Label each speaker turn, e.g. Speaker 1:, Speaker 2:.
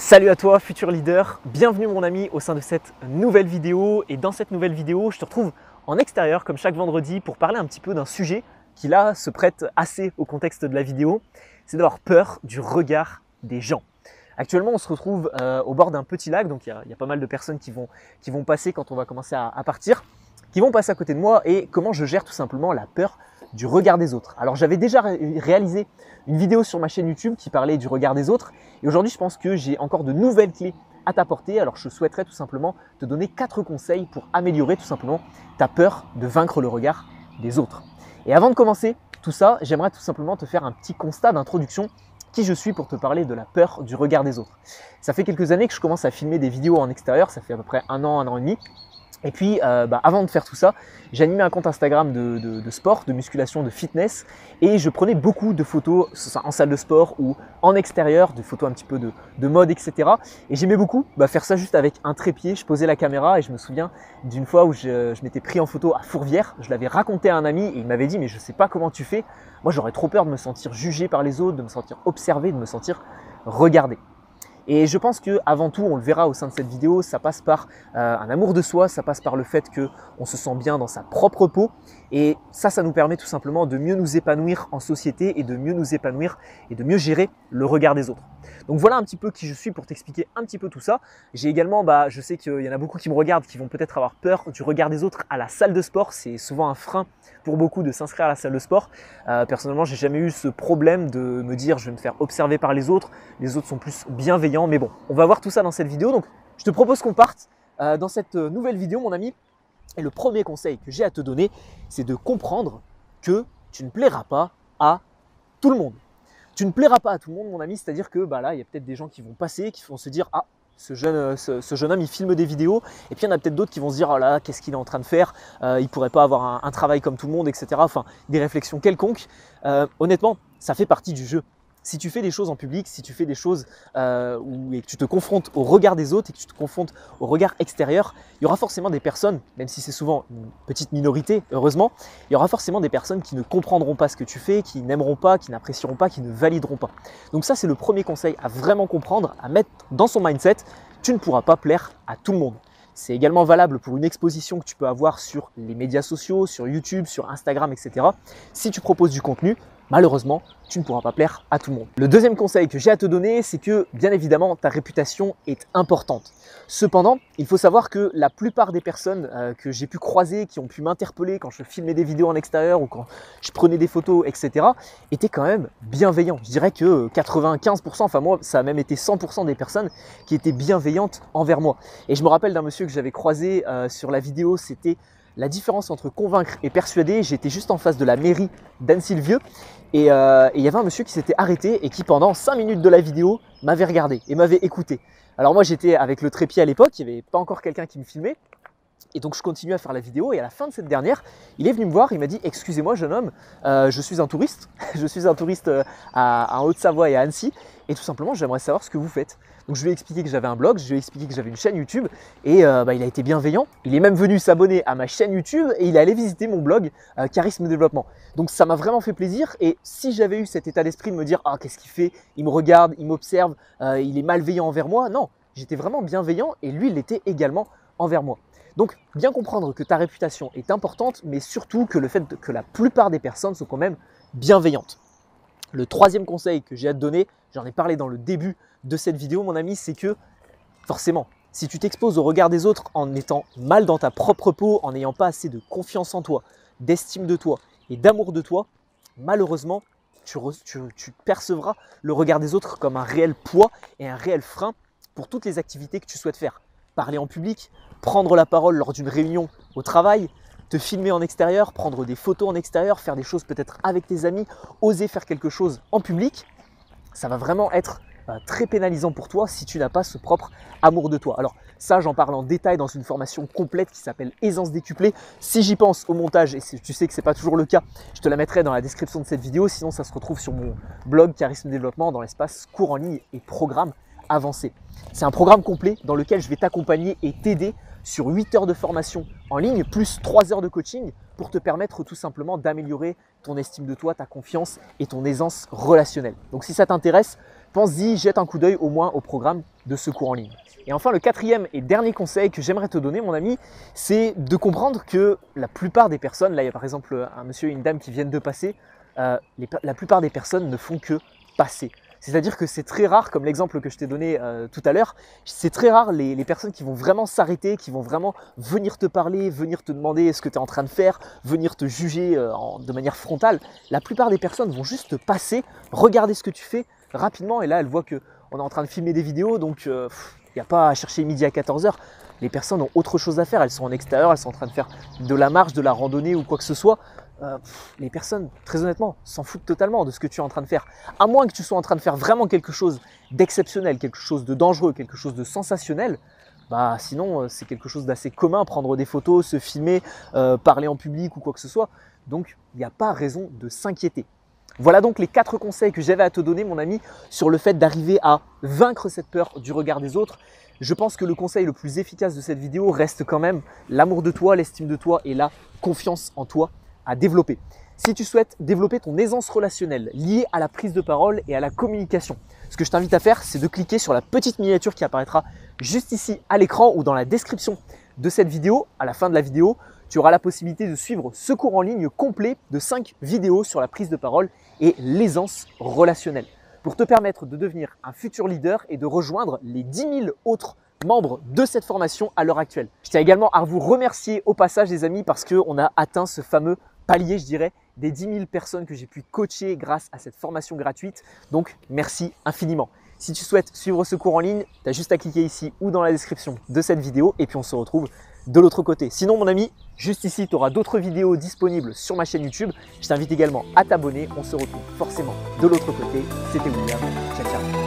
Speaker 1: Salut à toi futur leader, bienvenue mon ami au sein de cette nouvelle vidéo. Et dans cette nouvelle vidéo, je te retrouve en extérieur comme chaque vendredi pour parler un petit peu d'un sujet qui là se prête assez au contexte de la vidéo. C'est d'avoir peur du regard des gens. Actuellement on se retrouve au bord d'un petit lac, donc il y a pas mal de personnes qui vont passer quand on va commencer à partir, qui vont passer à côté de moi, et comment je gère tout simplement la peur du regard des autres. Alors j'avais déjà réalisé une vidéo sur ma chaîne YouTube qui parlait du regard des autres, et aujourd'hui je pense que j'ai encore de nouvelles clés à t'apporter. Alors je souhaiterais tout simplement te donner 4 conseils pour améliorer tout simplement ta peur de vaincre le regard des autres. Et avant de commencer tout ça, j'aimerais tout simplement te faire un petit constat d'introduction. Qui je suis pour te parler de la peur du regard des autres. Ça fait quelques années que je commence à filmer des vidéos en extérieur, ça fait à peu près un an et demi. Et puis, avant de faire tout ça, j'ai animé un compte Instagram de sport, de musculation, de fitness, et je prenais beaucoup de photos en salle de sport ou en extérieur, des photos un petit peu de mode, etc. Et j'aimais beaucoup faire ça juste avec un trépied. Je posais la caméra et je me souviens d'une fois où je m'étais pris en photo à Fourvière. Je l'avais raconté à un ami et il m'avait dit « mais je ne sais pas comment tu fais ». Moi, j'aurais trop peur de me sentir jugé par les autres, de me sentir observé, de me sentir regardé. Et je pense qu'avant tout, on le verra au sein de cette vidéo, ça passe par un amour de soi, ça passe par le fait qu'on se sent bien dans sa propre peau. Et ça nous permet tout simplement de mieux nous épanouir en société et de mieux nous épanouir et de mieux gérer le regard des autres. Donc voilà un petit peu qui je suis pour t'expliquer un petit peu tout ça. J'ai également, je sais qu'il y en a beaucoup qui me regardent, qui vont peut-être avoir peur du regard des autres à la salle de sport. C'est souvent un frein pour beaucoup de s'inscrire à la salle de sport. Personnellement, j'ai jamais eu ce problème de me dire je vais me faire observer par les autres sont plus bienveillants. Mais bon, on va voir tout ça dans cette vidéo. Donc je te propose qu'on parte dans cette nouvelle vidéo mon ami. Et le premier conseil que j'ai à te donner, c'est de comprendre que tu ne plairas pas à tout le monde. Tu ne plairas pas à tout le monde mon ami, c'est-à-dire que là il y a peut-être des gens qui vont passer, qui vont se dire ah ce jeune homme il filme des vidéos, et puis il y en a peut-être d'autres qui vont se dire oh là qu'est-ce qu'il est en train de faire, il pourrait pas avoir un travail comme tout le monde, etc. Enfin des réflexions quelconques. Honnêtement ça fait partie du jeu. Si tu fais des choses en public, si tu fais des choses et que tu te confrontes au regard des autres et que tu te confrontes au regard extérieur, il y aura forcément des personnes, même si c'est souvent une petite minorité, heureusement, il y aura forcément des personnes qui ne comprendront pas ce que tu fais, qui n'aimeront pas, qui n'apprécieront pas, qui ne valideront pas. Donc ça, c'est le premier conseil à vraiment comprendre, à mettre dans son mindset. Tu ne pourras pas plaire à tout le monde. C'est également valable pour une exposition que tu peux avoir sur les médias sociaux, sur YouTube, sur Instagram, etc. Si tu proposes du contenu, malheureusement, tu ne pourras pas plaire à tout le monde. Le deuxième conseil que j'ai à te donner, c'est que bien évidemment, ta réputation est importante. Cependant, il faut savoir que la plupart des personnes que j'ai pu croiser, qui ont pu m'interpeller quand je filmais des vidéos en extérieur ou quand je prenais des photos, etc., étaient quand même bienveillants. Je dirais que 95%, enfin moi, ça a même été 100% des personnes qui étaient bienveillantes envers moi. Et je me rappelle d'un monsieur que j'avais croisé sur la vidéo, c'était la différence entre convaincre et persuader. J'étais juste en face de la mairie d'Anne-Sylvieux et il y avait un monsieur qui s'était arrêté et qui pendant 5 minutes de la vidéo m'avait regardé et m'avait écouté. Alors moi j'étais avec le trépied à l'époque, il n'y avait pas encore quelqu'un qui me filmait. Et donc je continue à faire la vidéo et à la fin de cette dernière, il est venu me voir, il m'a dit « Excusez-moi jeune homme, je suis un touriste, je suis un touriste en Haute-Savoie et à Annecy et tout simplement j'aimerais savoir ce que vous faites. » Donc je lui ai expliqué que j'avais un blog, je lui ai expliqué que j'avais une chaîne YouTube et il a été bienveillant. Il est même venu s'abonner à ma chaîne YouTube et il est allé visiter mon blog Charisme Développement. Donc ça m'a vraiment fait plaisir et si j'avais eu cet état d'esprit de me dire « Ah qu'est-ce qu'il fait, il me regarde, il m'observe, il est malveillant envers moi », non, j'étais vraiment bienveillant et lui il l'était également envers moi. Donc, bien comprendre que ta réputation est importante, mais surtout que le fait que la plupart des personnes sont quand même bienveillantes. Le troisième conseil que j'ai à te donner, j'en ai parlé dans le début de cette vidéo, mon ami, c'est que forcément, si tu t'exposes au regard des autres en étant mal dans ta propre peau, en n'ayant pas assez de confiance en toi, d'estime de toi et d'amour de toi, malheureusement, tu percevras le regard des autres comme un réel poids et un réel frein pour toutes les activités que tu souhaites faire. Parler en public, prendre la parole lors d'une réunion au travail, te filmer en extérieur, prendre des photos en extérieur, faire des choses peut-être avec tes amis, oser faire quelque chose en public, ça va vraiment être très pénalisant pour toi si tu n'as pas ce propre amour de toi. Alors ça, j'en parle en détail dans une formation complète qui s'appelle Aisance décuplée. Si j'y pense au montage, et si tu sais que ce n'est pas toujours le cas, je te la mettrai dans la description de cette vidéo. Sinon, ça se retrouve sur mon blog Charisme Développement dans l'espace cours en ligne et programme avancé. C'est un programme complet dans lequel je vais t'accompagner et t'aider sur 8 heures de formation en ligne plus 3 heures de coaching pour te permettre tout simplement d'améliorer ton estime de toi, ta confiance et ton aisance relationnelle. Donc si ça t'intéresse, pense-y, jette un coup d'œil au moins au programme de secours en ligne. Et enfin, le quatrième et dernier conseil que j'aimerais te donner, mon ami, c'est de comprendre que la plupart des personnes, là il y a par exemple un monsieur et une dame qui viennent de passer, la plupart des personnes ne font que passer. C'est-à-dire que c'est très rare, comme l'exemple que je t'ai donné tout à l'heure, c'est très rare les personnes qui vont vraiment s'arrêter, qui vont vraiment venir te parler, venir te demander ce que tu es en train de faire, venir te juger de manière frontale. La plupart des personnes vont juste passer, regarder ce que tu fais rapidement et là elles voient qu'on est en train de filmer des vidéos, donc il n'y a pas à chercher midi à 14 h. Les personnes ont autre chose à faire, elles sont en extérieur, elles sont en train de faire de la marche, de la randonnée ou quoi que ce soit. Les personnes, très honnêtement, s'en foutent totalement de ce que tu es en train de faire. À moins que tu sois en train de faire vraiment quelque chose d'exceptionnel, quelque chose de dangereux, quelque chose de sensationnel, bah sinon c'est quelque chose d'assez commun, prendre des photos, se filmer, parler en public ou quoi que ce soit. Donc il n'y a pas raison de s'inquiéter. Voilà donc les 4 conseils que j'avais à te donner, mon ami, sur le fait d'arriver à vaincre cette peur du regard des autres. Je pense que le conseil le plus efficace de cette vidéo reste quand même l'amour de toi, l'estime de toi et la confiance en toi à développer. Si tu souhaites développer ton aisance relationnelle liée à la prise de parole et à la communication, ce que je t'invite à faire, c'est de cliquer sur la petite miniature qui apparaîtra juste ici à l'écran ou dans la description de cette vidéo. À la fin de la vidéo, tu auras la possibilité de suivre ce cours en ligne complet de 5 vidéos sur la prise de parole et l'aisance relationnelle pour te permettre de devenir un futur leader et de rejoindre les 10 000 autres membres de cette formation à l'heure actuelle. Je tiens également à vous remercier au passage les amis parce qu'on a atteint ce fameux palier, je dirais, des 10 000 personnes que j'ai pu coacher grâce à cette formation gratuite. Donc merci infiniment. Si tu souhaites suivre ce cours en ligne, tu as juste à cliquer ici ou dans la description de cette vidéo et puis on se retrouve de l'autre côté. Sinon mon ami, juste ici tu auras d'autres vidéos disponibles sur ma chaîne YouTube. Je t'invite également à t'abonner. On se retrouve forcément de l'autre côté. C'était William. Ciao ciao.